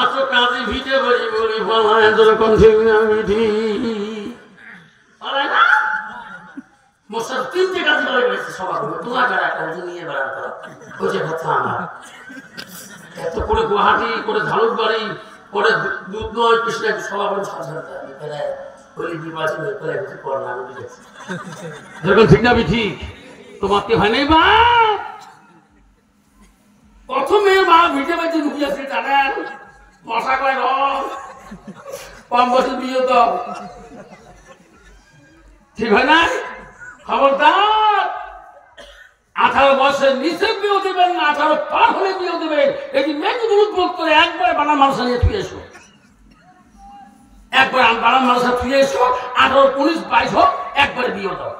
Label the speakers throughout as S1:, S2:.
S1: আছো কাজে ভিটে বলি বলি বলায় যেরকম ঠিক না বিধি বলে না মোসার তিনটে কাজ করে গেছে সবার তোমার যারা একটা নিয়ে বেড়াতে ওই যে কথা আমার এত করে গুয়াহাটি করে ঝালুকবাড়ি করে দুধ নয় কৃষ্ণ সবার সাজাতে বলি নির্বাচন করে কিছু করলাম যেরকম ঠিক না বিধি তোমাকে হয় নাই বা প্রথমে মা ভিটে বাড়িতে ঢুকিয়েছে জানেন মশা করে কম বছর বিয়ে তো ঠিক হয় না খবরদার 18 বছরের নিচে বিয়ে দেবেন না 18 পার হলে বিয়ে দেবেন এটি মেঘদূত বোধ করে একবার বানার মানুষ নিয়ে ফিরে এসো একবার বানার মানুষ ফিরে এসো 18 19 22 হোক একবারে বিয়ে দাও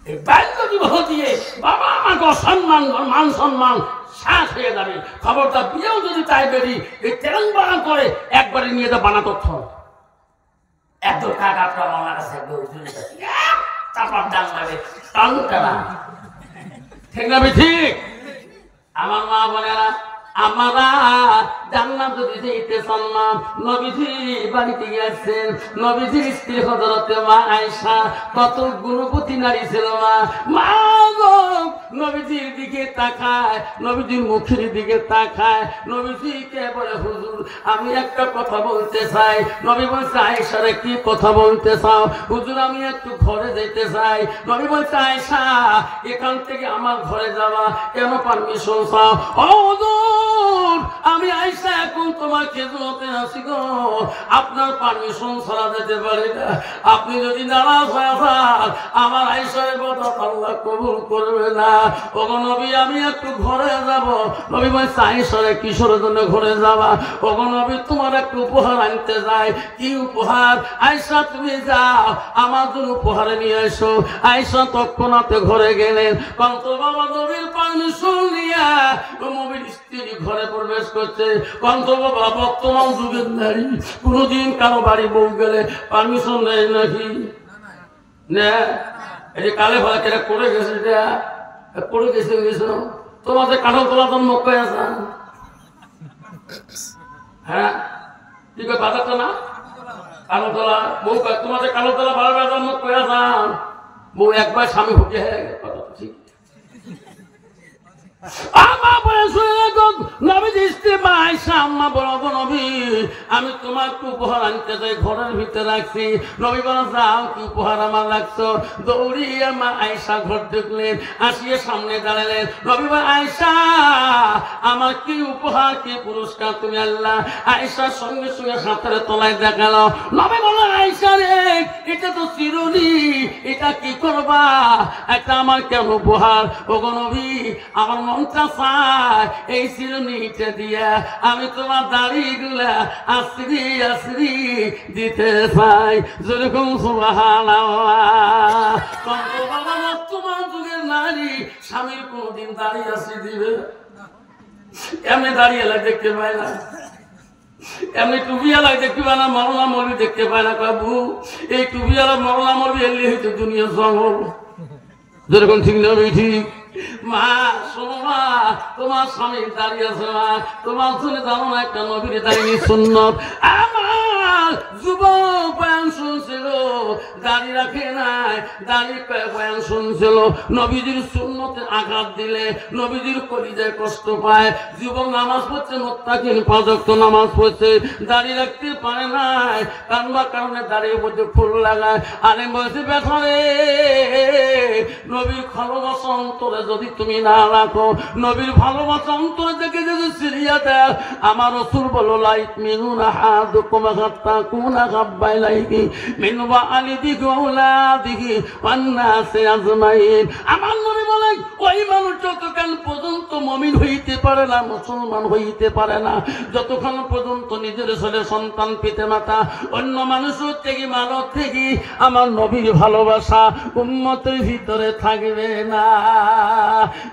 S1: এই বাল্য বিবাহ দিয়ে বাবা আমাকে অসম্মান মান সম্মান শ্বাস হয়ে যাবে খবরদার বিয়েও যদি তাই বেরি এই তেরং বানা করে একবারে নিয়ে তো বানা তথ্য একদম কাকা আপনার মামার কাছে তারপর ডাল লাগে টানটা ঠিক না ঠিক আমার মা বোনেরা আমরা জান্নাত যদি যেতে চান নবীজি বাড়িতে গিয়েছেন নবীজির স্ত্রী হযরত মা আয়েশা কত গুণবতী নারী ছিল মা গো নবীজির দিকে তাকায় নবীজির মুখের দিকে তাকায় নবীজিকে বলে হুজুর আমি একটা কথা বলতে চাই নবী বলছে আয়েশা রে কি কথা বলতে চাও হুজুর আমি একটু ঘরে যেতে চাই নবী বলছে আয়েশা এখান থেকে আমার ঘরে যাওয়া কেন পারমিশন চাও ও হুজুর আমি আয়েশা এখন তোমার খেদমতে আছি গো আপনার পারমিশন ছাড়া যেতে পারি না আপনি যদি নারাজ হয়ে যান আমার আয়েশার কথা আল্লাহ কবুল করবে না ও নবী আমি একটু ঘরে যাব নবী বলছে আয়েশা রে কিসের জন্য ঘরে যাবা ও নবী তোমার একটু উপহার আনতে যাই কি উপহার আয়েশা তুমি যাও আমার জন্য উপহার নিয়ে এসো আয়েশা তৎক্ষণাৎ ঘরে গেলেন কিন্তু বাবা নবীর পারমিশন নিয়ে নবীর স্ত্রী ঘরে প্রবেশ করছে কিন্তু বাবা বর্তমান যুগের নারী কোনোদিন কারো বাড়ি বউ গেলে পারমিশন নেই নাকি না এই যে কালে ভালো কেটে করে গেছে করে গেছে গেছো তোমাদের কাঠল তোলা তোর মুখ পেয়ে আসা হ্যাঁ ঠিক আছে বাজারটা না কালো তোলা বউ তোমাদের কালো তোলা বারো বাজার মুখ পেয়ে আসা বউ একবার স্বামী হুকে হয়ে গেছে ঠিক আমি তোমার উপহার আনতে চাই ঘরের ভিতরে রাখছি নবী বলা যাও কি উপহার আমার লাগছো দৌড়িয়ে মা আয়েশা ঘর ঢুকলেন আসিয়ে সামনে দাঁড়ালেন নবী বলে আয়েশা আমার কি উপহার কি পুরস্কার তুমি আল্লাহ আয়েশার সঙ্গে সঙ্গে হাতের তলায় দেখালো নবী বলে আয়েশা রে এটা তো চিরুনি এটা কি করবা এটা আমার কেন উপহার ওগো নবী আমার মনটা চায় এই চিরুনিটা দিয়া আমি তোমার দাড়িগুলা আশ্রি আশ্রি দিতে চাই যেরকম সুবহানাল্লাহ তোমার যুগের নারী স্বামীর কোনদিন দাড়ি আশ্রি দিবে এমনি দাঁড়িয়ে দেখতে পায় না এমনি টুপিওয়ালা দেখতে পায় না মরলা মৌলী দেখতে পায় না বাবু এই টুপিওয়ালা মরলা মৌলী এলি হইতো দুনিয়া জঙ্গল যেরকম ঠিক না ঠিক মা শোনো মা তোমার স্বামী দাঁড়িয়ে আছে মা তোমার শুনে জানো না একটা নবীর দাঁড়িয়ে সুন্নত আমার যুবক বয়ান শুনছিল দাড়ি রাখে নাই দাড়ি বয়ান শুনছিল নবীজির সুন্নতে আঘাত দিলে নবীজির কলিজায় কষ্ট পায় যুবক নামাজ পড়ছে মুত্তাকিন 5 ওয়াক্ত নামাজ পড়ছে দাড়ি রাখতে পারে নাই কারবার কারণে দাড়ির মধ্যে ফুল লাগায় আরে বলছে ব্যথা রে নবীর ভালোবাসা অন্তরে যদি তুমি না রাখো নবীর ভালোবাসা অন্তরে দেখে যদি সিরিয়া দেয় আমার রাসূল বলল লাইক মিনুন আহাদুকুম হাত্তা কুনা গাব্বাইলাইহি মিন ওয়ালিদিহি ওয়া আওলাদিহি ওয়ান নাসি আজমাইন আমার নবী বলেন ওই মানুষ যতক্ষণ পর্যন্ত মুমিন হইতে পারে না মুসলমান হইতে পারে না যতক্ষণ পর্যন্ত নিজের ছেলে সন্তান পিতামাতা অন্য মানুষের থেকে মানব থেকে আমার নবীর ভালোবাসা উম্মতের ভিতরে থাকবে না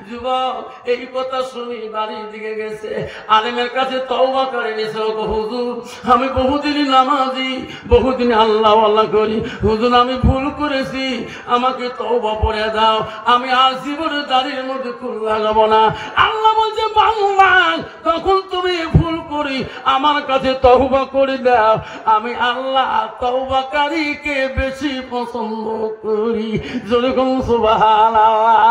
S1: যুবক এই কথা শুনি বাড়ির দিকে গেছে আলেমের কাছে তওবা করে নিয়েছে হুজুর আমি বহুদিন নামাজি বহুদিন আল্লাহ আল্লাহ করি হুজুর আমি ভুল করেছি আমাকে তওবা পড়ে দাও আমি আর জীবনে দাড়ির মধ্যে ফুল লাগাবো না আল্লাহ বলছে বান্দা তখন তুমি ভুল করি আমার কাছে তওবা করে দাও, আমি আল্লাহ তওবাকারীকে বেশি পছন্দ করি। যেরকম সুবহানাল্লাহ।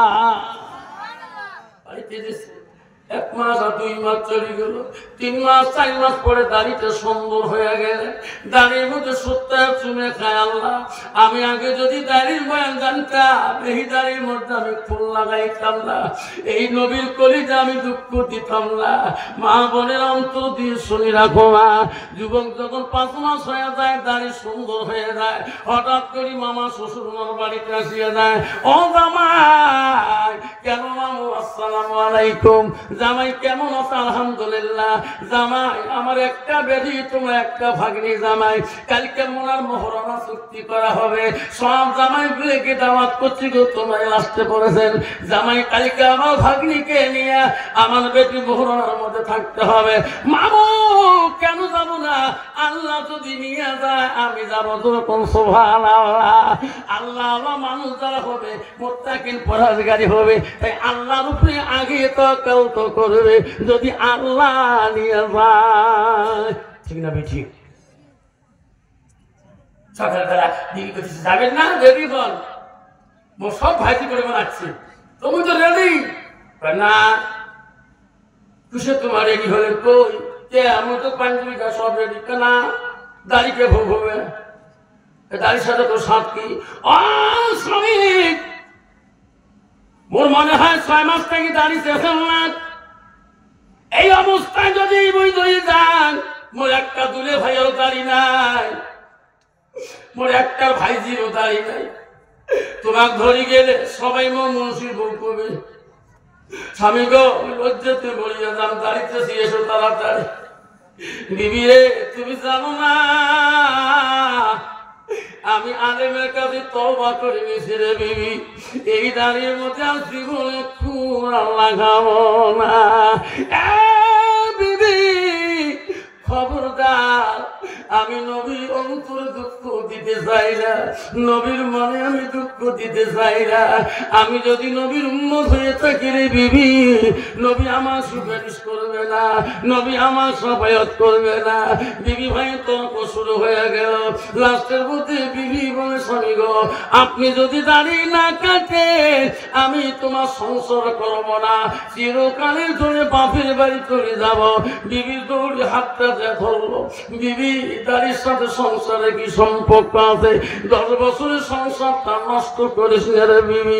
S1: এক মাস আর 2 মাস চলে গেল, 3 মাস 4 মাস পরে দাড়িটা সুন্দর হয়ে গেল, দাড়ির মধ্যে সত্য চুমে খায়। আল্লাহ, আমি আগে যদি দাড়ির বয়ান জানতাম, এই দাড়ির মধ্যে আমি ফুল লাগাইতাম না, এই নবীর কলিজা আমি দুঃখ দিতাম না। মা বোনের অন্তর দিয়ে শুনি রাখো মা, যুবক যখন 5 মাস হয়ে যায়, দাড়ি সুন্দর হয়ে যায়, হঠাৎ করে মামা শ্বশুর বাড়িতে আসিয়া যায়, ও জামাই কেন মামু আসসালামু আলাইকুম, জামাই কেমন আছো? আলহামদুলিল্লাহ। জামাই আমার একটা বেটি, তোমার একটা ভাগ্নি। জামাই কালকে মোনার মহরমা চুক্তি করা হবে, সব জামাই গুলোকে দাওয়াত করছি গো, তোমায় আসতে পড়েছেন। জামাই কালকে আমার ভাগ্নিকে নিয়ে আমার বেটি মহরমার মধ্যে থাকতে হবে। মামু কেন যাব না? আল্লাহ যদি নিয়ে যায় আমি যাব। যখন সুবহানাল্লাহ। আল্লাহ আল্লাহ মানুষ যারা হবে মুত্তাকিন পরহেজগারি হবে, তাই আল্লাহর উপরে আগে তো করবে যদি আল্লাহ নিয়ে যায়। ঠিক না বেঠি? সকালবেলা দিদি করতেছে যাবেন না? রেডি বল, সব ভাইজি করে বানাচ্ছি, তুমি তো রেডি না? কিসে তোমার রেডি হলেন? কই কে? আমি তো পাঞ্জাবিটা সব রেডি। না দাড়িকে ভোগ হবে, দাড়ির সাথে তো সাপ কি? শ্রমিক মোর মনে হয় 6 মাস থেকে দাঁড়িয়ে শেষেন না। এই অবস্থায় যদি বই ধরে যান, মোর একটা দুলে ভাইয়েরও দাড়ি নাই, মোর একটা ভাইজিরও দাড়ি নাই। তোমাক ধরি গেলে সবাই মো মুন্সির বউ করবে, স্বামী গো লজ্জাতে বলিয়া যান, দাঁড়িতেছি এসো তাড়াতাড়ি। বিবি রে তুমি জানো না আমি আলেমের কাছে তওবা করে নিয়েছি রে বিবি, এই দাঁড়িয়ে মধ্যে আর জীবনে খুন লাগাবো না। বিবি খবরদার, আমি নবীর অন্তরে দুঃখ দিতে চাই না, নবীর মনে আমি দুঃখ দিতে চাই না। আমি যদি নবীর উম্মত হয়ে থাকি রে বিবি, নবী আমার সুপারিশ করবে না, নবী আমার সাফায়াত করবে না। বিবি ভাই তর্ক শুরু হয়ে গেল। লাস্টের মধ্যে বিবি বলে স্বামী গো আপনি যদি দাঁড়িয়ে না কাটেন আমি তোমার সংসার করব না, চিরকালের জন্য বাপের বাড়ি চলে যাব। বিবি দৌড়ে হাতটা ধরলো। বিবি দাঁড়ির সাথে সংসারে কি সম্পর্ক আছে? 10 বছরের সংসারটা নষ্ট করিস রে বিবি।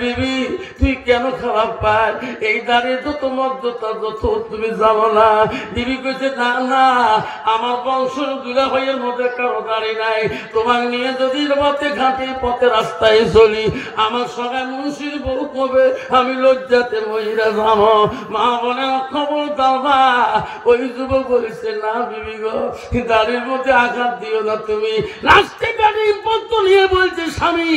S1: বিবি তুই কেন খারাপ পাই? এই দাঁড়িয়ে যত মর্যাদা যত তুমি জানো না। বিবি কইছে না না, আমার বংশের দুলা ভাইয়ের মধ্যে কারো দাঁড়ি নাই। তোমার নিয়ে যদি পথে ঘাটে পথে রাস্তায় চলি, আমার সবাই মুন্সির বউ কবে আমি লজ্জাতে মহিলা যাবো। মা বলে খবর দাবা। ওই যুবক বলেছে না বিবি গো দাড়ির মধ্যে আঘাত দিও না তুমি। লাস্টে গাড়ি পত্র নিয়ে বলছে স্বামী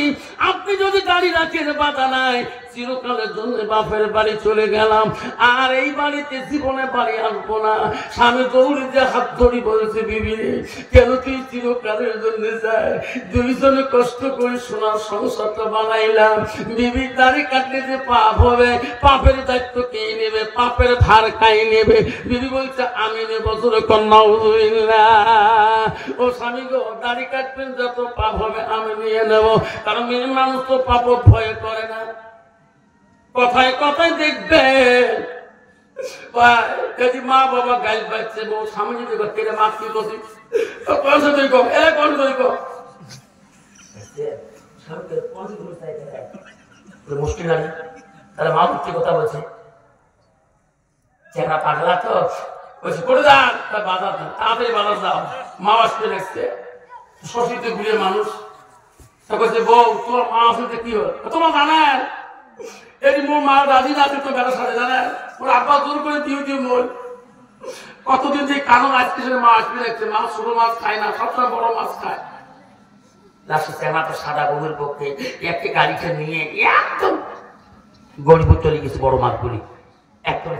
S1: আপনি যদি দাড়ি রাখেন বাধা নাই, চিরকালের জন্য বাপের বাড়ি চলে গেলাম, আর এই বাড়িতে জীবনে বাড়ি আসবো না। স্বামী দৌড়ে যে হাত ধরি বলেছে বিবি কেন তুই চিরকালের জন্য যায়? দুইজনে কষ্ট করে সোনার সংসারটা বানাইলাম। বিবি দাড়ি কাটলে যে পাপ হবে, পাপের দায়িত্ব কে নেবে? পাপের ভার কাই নেবে? বিবি বলছে আমি নেব। জোরে কন্যা ও স্বামী গো দাড়ি কাটবেন যত পাপ হবে আমি নিয়ে নেব, কারণ মেয়ে মানুষ তো পাপ ভয় করে না। কথায় কথায় দেখবে যদি মা বাবা গাইল পাচ্ছে বউ সামনে যদি করতে মাছ কি করছি মুশকিল নাই। তাহলে মা উঠতে কথা বলছে চেহারা পাগলা তো বলছে করে যান বাজার যান, তাড়াতাড়ি বাজার যাও, মা আসতে লাগছে। শশীতে ঘুরে মানুষ বলছে বউ তোমার মা আসতে কি হল? তোমার জানেন এই মোর মা দাদি দাদি তো বেড়ার সাথে জানেন ওর আব্বা দূর করে দিও দিও মোর কতদিন যে কারণ আজকে মা আসবে লাগছে। মা ছোট মাছ খায় না, সবসময় বড় মাছ খায়। লাস্টে চেহারাটা সাদা গরুর পক্ষে একটা গাড়িটা নিয়ে একদম গরিব চলে গেছে বড় মাছগুলি একদম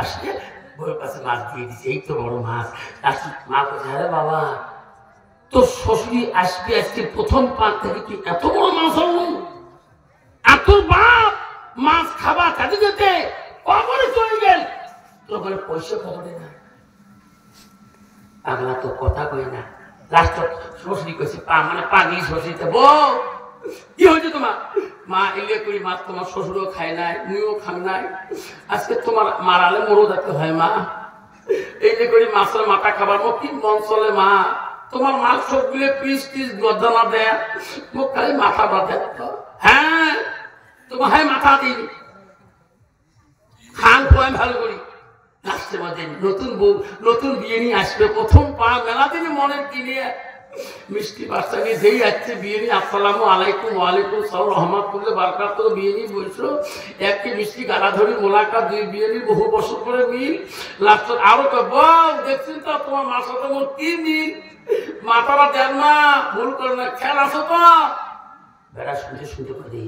S1: আসছে গরুর কাছে মাছ দিয়ে দিচ্ছে। এই তো বড় মাছ। আসি মা বলছে আরে বাবা তোর শ্বশুরি আসবে আজকে প্রথম পাক থেকে তুই এত বড় মাছ হল? আর তোর বাপ মাছ খাবার খাতে যেতে কবরে চলে গেল, পয়সা খবরে না পাগলা তো কথা কই না লাস্ট শ্বশুরি কইছে মানে পাগলি শ্বশুরিতে বউ কি হয়েছে তোমার মা এলে করি মাছ তোমার শ্বশুরও খায় নাই মুইও খান নাই আজকে তোমার মারালে মরও দেখতে হয় মা এই যে করি মাছের মাথা খাবার মো কি মন চলে মা তোমার মাছ সবগুলো পিস পিস গর্দনা দেয় মোক খালি মাথা বাঁধে হ্যাঁ তোমার হ্যাঁ মাথা দিন খান পোয় ভালো করি লাস্টের মধ্যে নতুন বউ নতুন বিয়ে নিয়ে আসবে প্রথম পা মেলা দিনে মনের কিনে মিষ্টি বাচ্চা নিয়ে যেই আসছে বিয়ে নিয়ে আসসালামু আলাইকুম ওয়ালাইকুম সালাম রহমাতুল্লাহ বারাকাত বিয়ে নিয়ে বলছো একটি মিষ্টি গালা ধরি মোলাকাত দুই বিয়ে নিয়ে বহু বছর করে মিল লাস্ট আরো তো বউ দেখছেন তো তোমার মার সাথে মোর কি মিল মাথাটা দেন না ভুল করে না খেয়াল আসো তো বেড়া শুনতে শুনতে পারি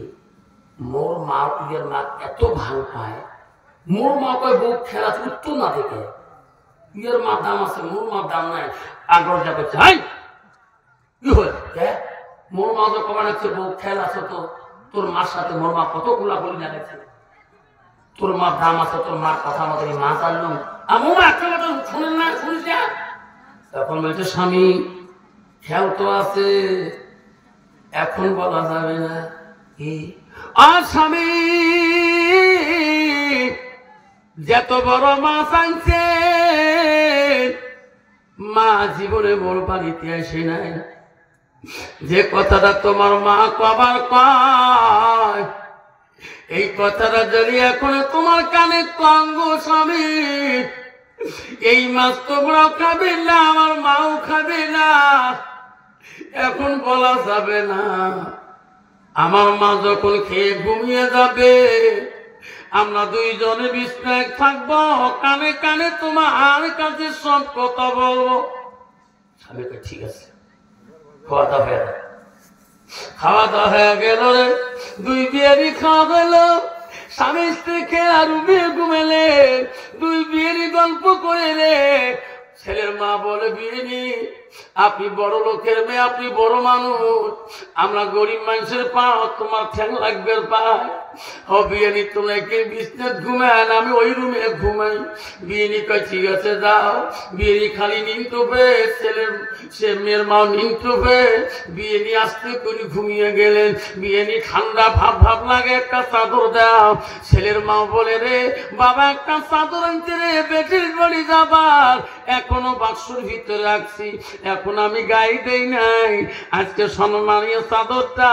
S1: মোর মা প্রিয়ের মা এত ভালো পায় মোর মা কয় বউ খেলা উত্তর না দেখে প্রিয়ের মার দাম আছে মোর মার দাম নাই আগ্রহ যা করছে হাই কি হয়েছে মোর মা তো কমান হচ্ছে বউ খেয়াল আছে তো তোর মার সাথে মোর মা কত গোলাগুলি না গেছে তোর মার দাম আছে তোর মার কথা মতো মা জানলাম আমার মা একটা কথা শুনেন না শুনিস না তখন বলছে স্বামী খেয়াল তো আছে এখন বলা যাবে না কি আর স্বামী যত বড় মাছ আনছে মা জীবনে মোর বাড়িতে আসে নাই যে কথাটা তোমার মা কবার কয় এই কথাটা যদি এখন তোমার কানে কঙ্গ স্বামী এই মাছ তোমরাও খাবে না আমার মাও খাবে না এখন বলা যাবে না আমার মা যখন খেয়ে ঘুমিয়ে যাবে আমরা দুইজনে বিস্তারিত থাকবো কানে কানে তোমার কাছে সব কথা বলবো স্বামীকে ঠিক আছে খাওয়া দাওয়া হয়ে গেল খাওয়া দাওয়া হয়ে গেল রে দুই বিয়ারি খাওয়া গেল স্বামী স্ত্রী খেয়ে আর ঘুমেলে দুই বিয়ারি গল্প করে রে ছেলের মা বলে বিয়েনি আপনি বড় লোকের মেয়ে আপনি বড় মানুষ আমরা গরিব মানুষের পা তোমার ঠ্যাং লাগবে পায় ও বিয়েনি তোমাকে বিছনাত ঘুমায় আমি ওই রুমে ঘুমাই বিয়েনি কয় ঠিক আছে যাও বিয়েনি খালি নিমটবে ছেলের সে মেয়ের মা নিমটবে বিয়েনি আস্তে করে ঘুমিয়ে গেলেন বিয়েনি ঠান্ডা ভাব ভাব লাগে একটা চাদর দাও ছেলের মা বলে রে বাবা একটা চাদর আনতে রে বেটির বাড়ি যাবার এখনো বাক্সর ভিতরে রাখছি এখন আমি গায়ে দেই নাই আজকে সম্মানীয় চাদরটা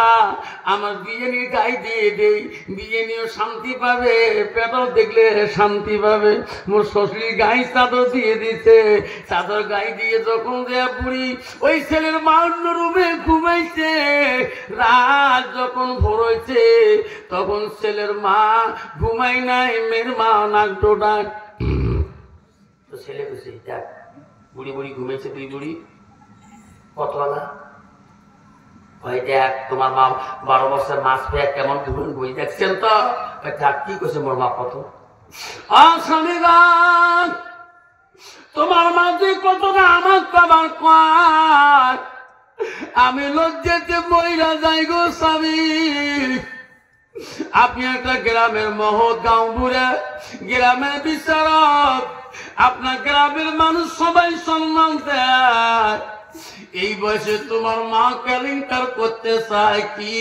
S1: আমার বিয়ে নিয়ে গায়ে দিয়ে দেই বিয়ে নিয়েও শান্তি পাবে পেটও দেখলে শান্তি পাবে মোর শ্বশুর গায়ে চাদর দিয়ে দিছে চাদর গায়ে দিয়ে যখন দেয়া বুড়ি ওই ছেলের মা অন্য রুমে ঘুমাইছে রাত যখন ভোর হয়েছে তখন ছেলের মা ঘুমাই নাই মেয়ের মা নাক ডোডাক তো ছেলে বুঝে দেখ বুড়ি বুড়ি ঘুমাইছে তুই বুড়ি কতলা ওই দেখ তোমার মা 12 বছর মাস পেয়ে কেমন ঘুমন বই দেখছেন তো কি করছে মোর মা কত স্বামীগণ তোমার মা যে কতটা আমার খাবার কয় আমি লজ্জাতে মইরা যাই গো স্বামী আপনি একটা গ্রামের মহৎ গাঁও বুড়ে গ্রামের বিচারক আপনার গ্রামের মানুষ সবাই সম্মান দেয় এই বয়সে তোমার মা কেলেঙ্কার করতে চায় কি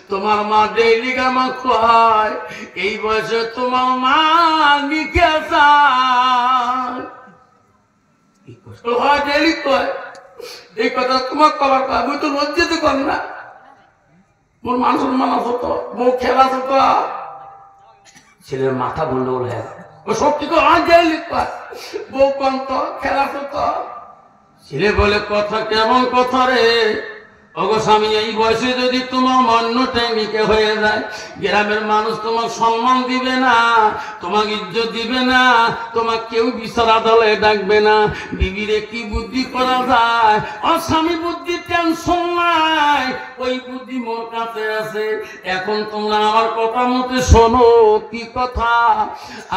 S1: তোমার মা ডেইলি গামা খায় এই বয়সে তোমার মা লিখে চায় কি কষ্ট হয় ডেইলি কয় এই কথা তোমার কবার কয় আমি তো লজ্জিত কর না মোর মান সম্মান আছে তো বউ খেলা আছে তো ছেলের মাথা গন্ডগোল হয়ে গেল ও সত্যি তো আজ ডেইলি কয় বউ কন তো খেলা আছে তো ছেলে বলে কথা কেমন কথা রে ওগো স্বামী এই বয়সে যদি তোমার মন্যটাই নিকে হয়ে যায় গ্রামের মানুষ তোমার সম্মান দিবে না তোমাকে ইজ্জত দিবে না তোমার কেউ বিচার আদালতে ডাকবে না বিবিরে কি বুদ্ধি করা যায় ও স্বামী বুদ্ধি টেনশন নাই ওই বুদ্ধি মোর কাছে আছে এখন তোমরা আমার কথা মতে শোনো কি কথা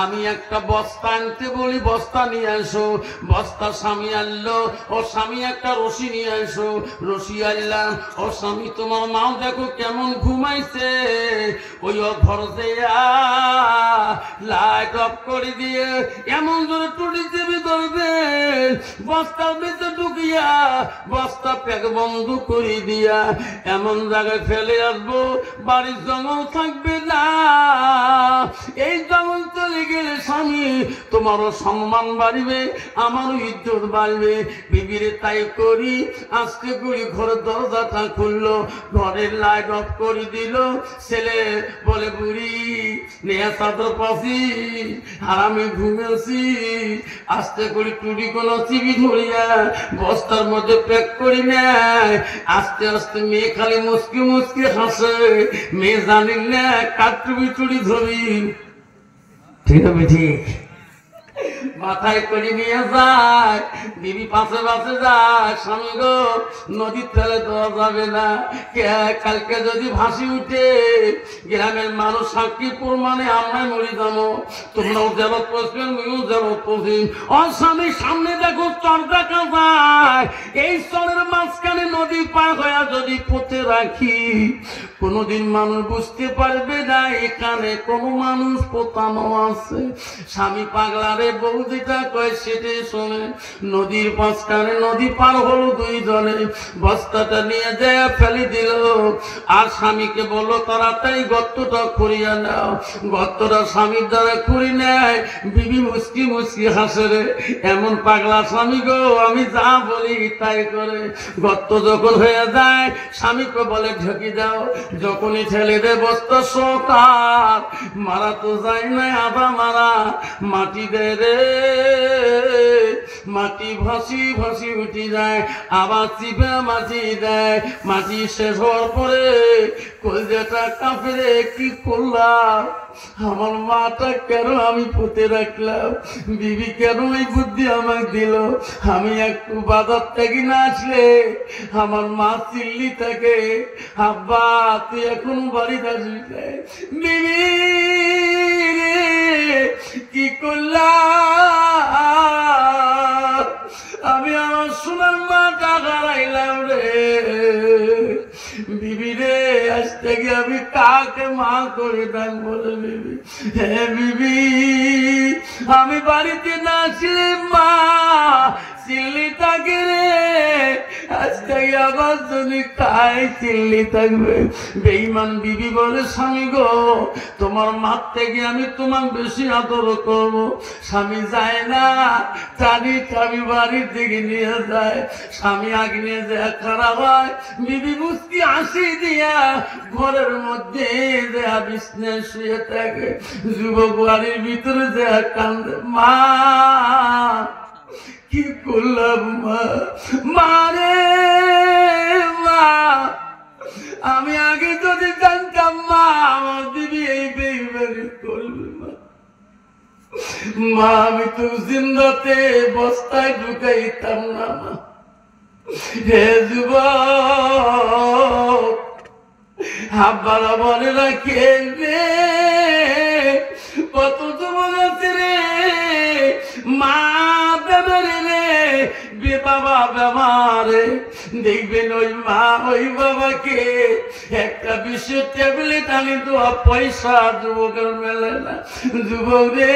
S1: আমি একটা বস্তা আনতে বলি বস্তা নিয়ে আসো বস্তা স্বামী আনলো ও স্বামী একটা রশি নিয়ে আসো রশি আনলাম ও স্বামী তোমার মাও দেখো কেমন ঘুমাইছে ওই ঘর লাইট লাইট অফ করে দিয়ে এমন জোরে টুটি চেপে ধরবে, বস্তার ভিতরে ঢুকিয়া বস্তা প্যাক বন্ধ করে দিয়া এমন জায়গায় ফেলে আসবো বাড়ির জঙ্গল থাকবে না। এই জঙ্গল চলে গেলে স্বামী তোমারও সম্মান বাড়বে, আমারও ইজ্জত বাড়বে। বিবিরে তাই করি, আজকে করি ঘরের দরজাটা খুললো, ঘরের লাইট অফ করে দিল। ছেলে বলে বুড়ি নেয়া চাদর পাশি আর আমি ঘুমেছি, আস্তে করে টুটি কোনো চিবি ধরিয়া বস্তার মধ্যে প্যাক করি নেয়। আস্তে আস্তে মেয়ে খালি মুসকি মুসকি হাসে, মেয়ে জানিল না কাটুবি চুড়ি ধরি। ঠিক আছে ঠিক মাথায় করে নিয়ে যায়, বিবি পাশে পাশে যায়, স্বামী গো নদীর তলে দেওয়া যাবে না, কালকে যদি ভাসি উঠে গ্রামের মানুষ সাক্ষী প্রমাণে আমরা মরি যাবো, তোমরাও জেলত পড়ছেন আমিও জেলত পড়ছি। ও স্বামী সামনে দেখো চর দেখা যায়, এই চরের মাঝখানে নদী পার হয়ে যদি পথে রাখি কোনদিন মানুষ বুঝতে পারবে না এখানে কোন মানুষ পোতানো আছে। স্বামী পাগলারে বউ যেটা কয় সেটাই শোনে। নদীর মাঝখানে নদী পার হলো দুইজনে, বস্তাটা নিয়ে যায় ফেলে দিল আর স্বামীকে বললো তাড়াতাড়ি গর্তটা খুঁড়িয়া নাও। গর্তটা স্বামীর দ্বারা খুঁড়ি নেয়, বিবি মুসকি মুসকি হাসে রে, এমন পাগলা স্বামী গো, আমি যা বলি তাই করে। গর্ত যখন হয়ে যায় স্বামীকে বলে ঢেকে দাও, যখনই ঠেলে দে বস্তা সকাল মারা তো যায় না আধা মারা, মাটি দেয় রে, মাটি ভাসি ভাসি উঠে যায়, আবার চিপে মাটি দেয়। মাটি শেষ হওয়ার পরে কলজাটা কাঁপে রে, কি করলাম, আমার মাটা কেন আমি পুঁতে রাখলাম, বিবি কেন এই বুদ্ধি আমাকে দিল, আমি একটু বাজার থেকে না আসলে আমার মা চিল্লি থাকে, আব্বা তুই এখন বাড়িতে আসবি না। বিবি কি করলাম, আমি আমার সোনার মাটা হারাইলাম রে। বিবি রে আজ থেকে আমি কাকে মা করে ডাকবো রে বিবি, হ্যাঁ বিবি আমি বাড়িতে না আসলে মা চিল্লি থাকে রে, আজ থেকে আমার জন্য কায় চিল্লি থাকবে। বেঈমান বিবি বলে স্বামী গো তোমার মার থেকে আমি তোমার বেশি আদর করবো। স্বামী যায় না, টানি টানি বাড়ির দিকে নিয়ে যায়, স্বামী আগে নিয়ে যায় খারাপ হয়, বিবি মুস্কি হাসি দিয়া ঘরের মধ্যে দেয়া বিছনে শুয়ে থাকে। যুবক বাড়ির ভিতরে দেয়া কান্দে, মা কি করলাম মা, মারে মা আমি আগে যদি জানতাম মা আমার দিদি এই বেইমানি করবে মা, মা আমি তো জিন্দাতে বস্তায় ঢুকাইতাম না মা। হে যুবক আব্বারা বলে না কে রে, কত যুবক আছে রে মা বেমারে রে, বাবা বেমারে, দেখবেন ওই মা ওই বাবাকে একটা বিশ্বের ট্যাবলেট আনি দেওয়া পয়সা যুবকের মেলে না। যুবক রে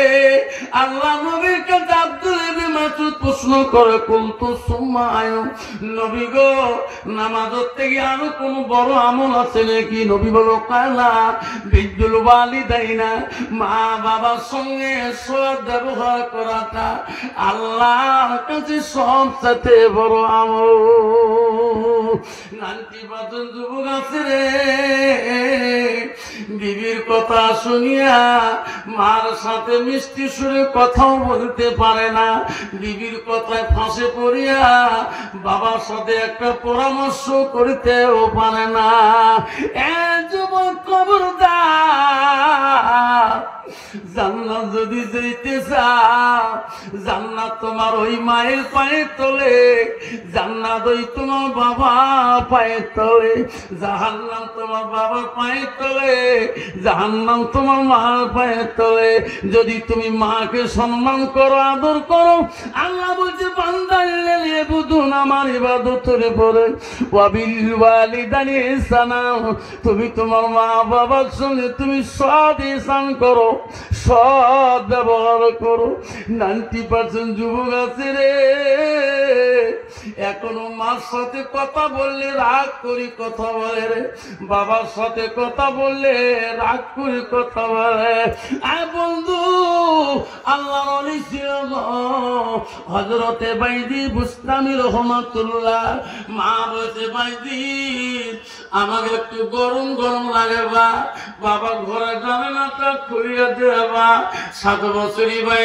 S1: আল্লাহ নবীর কাছে আব্দুল ইবনে মাসউদ প্রশ্ন করে কুনতু সুম্মা আয়ু, নবী গো নামাজের থেকে আরো কোন বড় আমল আছে নাকি? নবী বলো কালা বিদ্যুল ওয়ালিদাইনা, মা বাবার সঙ্গে সৎ ব্যবহার করাটা আল্লাহর কাছে সবচেয়ে বড় আমল। 90% যুবক আছে রে বিবির কথা শুনিয়া মার সাথে মিষ্টি সুরে কথাও বলতে পারে না, বিবির কথায় ফাঁসে পড়িয়া বাবার সাথে একটা পরামর্শ করতেও পারে না। এ যুবক খবরদার, জান্নাত যদি যেতে চাও জান্নাত তোমার ওই মায়ের পায়ের তলে, জান্নাত ওই তোমার বাবা পায়ের তলে, জাহান্নাম তোমার বাবার পায়ের তলে, জাহান্নাম তোমার মার পায়ের তলে। যদি তুমি মাকে সম্মান করো আদর করো, আল্লাহ বলছে বান্দা ইবাদুন আমার ইবাদতের পরে ওয়াবিল ওয়ালিদাইনি ইহসানা, তুমি তোমার মা বাবার সঙ্গে তুমি সৎ ইহসান করো, সৎ ব্যবহার করো। 90% যুবক আছে রে, এখনো মার সাথে কথা বললে রাগ করি কথা বলে রে, বাবার সাথে কথা বললে রাগ করি কথা বলে। আয় বন্ধু, আল্লাহর ওলি ছিল হযরতে বাইজি বুস্তামি রহমাতুল্লাহ। মা বলছে বাইজি আমাকে একটু গরম গরম লাগে বা, বাবা ঘরে জানালাটা খুলিয়া দেবা। 7 বছরই ভাই